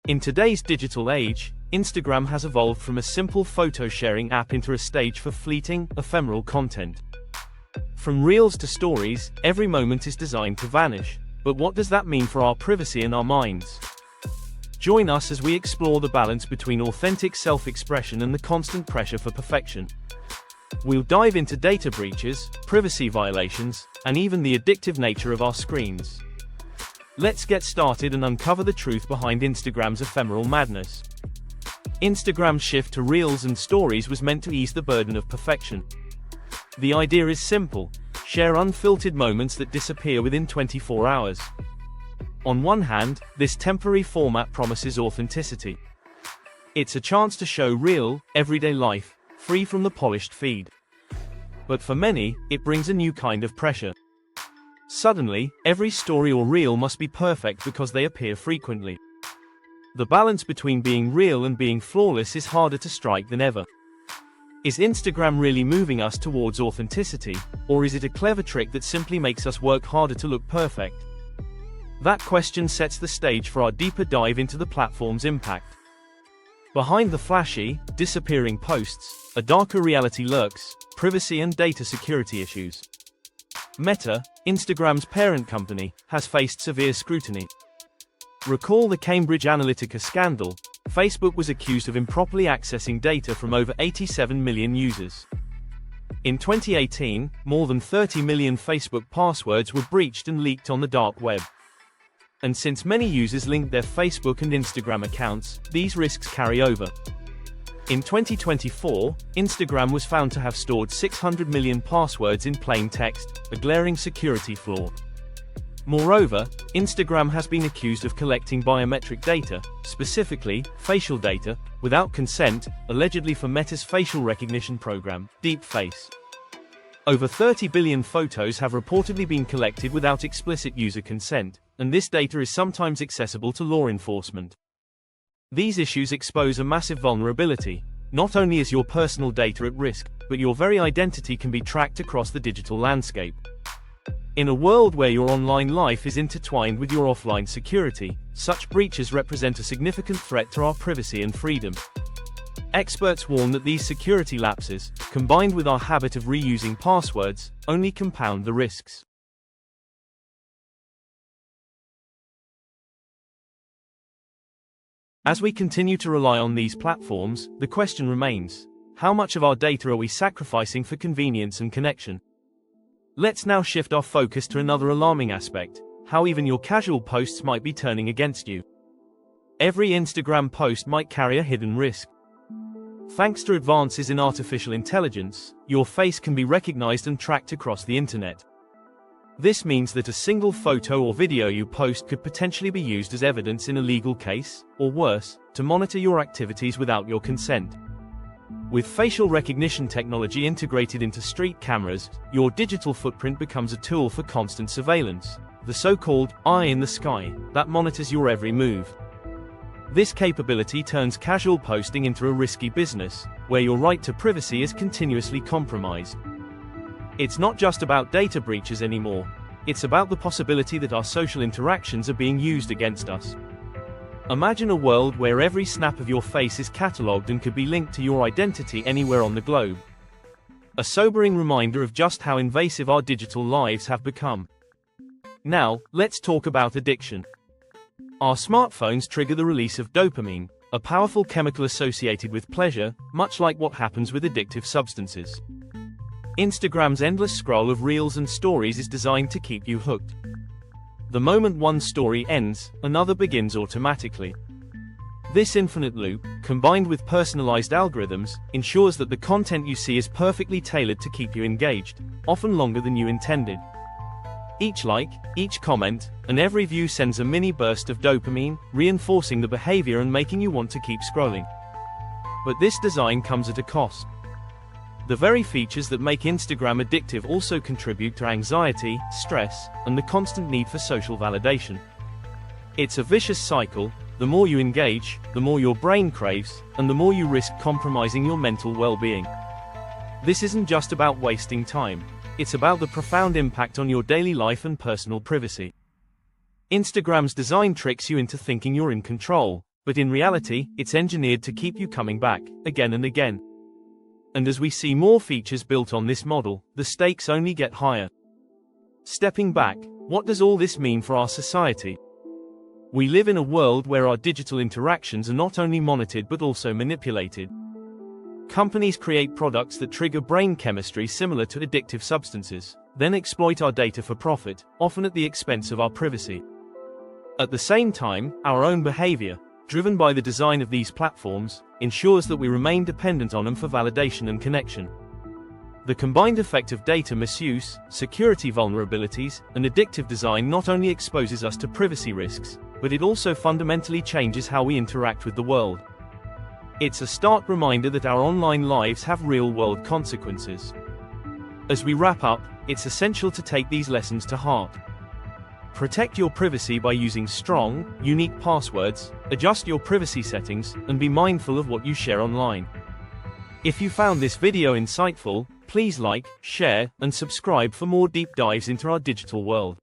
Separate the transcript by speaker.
Speaker 1: In today's digital age, Instagram has evolved from a simple photo-sharing app into a stage for fleeting, ephemeral content. From reels to stories, every moment is designed to vanish. But what does that mean for our privacy and our minds? Join us as we explore the balance between authentic self-expression and the constant pressure for perfection. We'll dive into data breaches, privacy violations, and even the addictive nature of our screens. Let's get started and uncover the truth behind Instagram's ephemeral madness. Instagram's shift to Reels and Stories was meant to ease the burden of perfection. The idea is simple: share unfiltered moments that disappear within 24 hours. On one hand, this temporary format promises authenticity. It's a chance to show real, everyday life, free from the polished feed. But for many, it brings a new kind of pressure. Suddenly, every story or reel must be perfect because they appear frequently. The balance between being real and being flawless is harder to strike than ever. Is Instagram really moving us towards authenticity, or is it a clever trick that simply makes us work harder to look perfect? That question sets the stage for our deeper dive into the platform's impact. Behind the flashy, disappearing posts, a darker reality lurks: privacy and data security issues. Meta, Instagram's parent company, has faced severe scrutiny. Recall the Cambridge Analytica scandal. Facebook was accused of improperly accessing data from over 87 million users. In 2018, more than 30 million Facebook passwords were breached and leaked on the dark web. And since many users linked their Facebook and Instagram accounts, these risks carry over. In 2024, Instagram was found to have stored 600 million passwords in plain text, a glaring security flaw. Moreover, Instagram has been accused of collecting biometric data, specifically, facial data, without consent, allegedly for Meta's facial recognition program, Deepface. Over 30 billion photos have reportedly been collected without explicit user consent, and this data is sometimes accessible to law enforcement. These issues expose a massive vulnerability. Not only is your personal data at risk, but your very identity can be tracked across the digital landscape. In a world where your online life is intertwined with your offline security, such breaches represent a significant threat to our privacy and freedom. Experts warn that these security lapses, combined with our habit of reusing passwords, only compound the risks. As we continue to rely on these platforms, the question remains: how much of our data are we sacrificing for convenience and connection? Let's now shift our focus to another alarming aspect: how even your casual posts might be turning against you. Every Instagram post might carry a hidden risk. Thanks to advances in artificial intelligence, your face can be recognized and tracked across the internet. This means that a single photo or video you post could potentially be used as evidence in a legal case, or worse, to monitor your activities without your consent. With facial recognition technology integrated into street cameras, your digital footprint becomes a tool for constant surveillance, the so-called eye in the sky, that monitors your every move. This capability turns casual posting into a risky business, where your right to privacy is continuously compromised. It's not just about data breaches anymore. It's about the possibility that our social interactions are being used against us. Imagine a world where every snap of your face is catalogued and could be linked to your identity anywhere on the globe. A sobering reminder of just how invasive our digital lives have become. Now, let's talk about addiction. Our smartphones trigger the release of dopamine, a powerful chemical associated with pleasure, much like what happens with addictive substances. Instagram's endless scroll of reels and stories is designed to keep you hooked. The moment one story ends, another begins automatically. This infinite loop, combined with personalized algorithms, ensures that the content you see is perfectly tailored to keep you engaged, often longer than you intended. Each like, each comment, and every view sends a mini burst of dopamine, reinforcing the behavior and making you want to keep scrolling. But this design comes at a cost. The very features that make Instagram addictive also contribute to anxiety, stress, and the constant need for social validation. It's a vicious cycle: the more you engage, the more your brain craves, and the more you risk compromising your mental well-being. This isn't just about wasting time. It's about the profound impact on your daily life and personal privacy. Instagram's design tricks you into thinking you're in control, But in reality, it's engineered to keep you coming back, again and again. And as we see more features built on this model, the stakes only get higher. Stepping back, what does all this mean for our society? We live in a world where our digital interactions are not only monitored but also manipulated. Companies create products that trigger brain chemistry similar to addictive substances, then exploit our data for profit, often at the expense of our privacy. At the same time, our own behavior, driven by the design of these platforms, ensures that we remain dependent on them for validation and connection. The combined effect of data misuse, security vulnerabilities, and addictive design not only exposes us to privacy risks, but it also fundamentally changes how we interact with the world. It's a stark reminder that our online lives have real-world consequences. As we wrap up, it's essential to take these lessons to heart. Protect your privacy by using strong, unique passwords, adjust your privacy settings, and be mindful of what you share online. If you found this video insightful, please like, share, and subscribe for more deep dives into our digital world.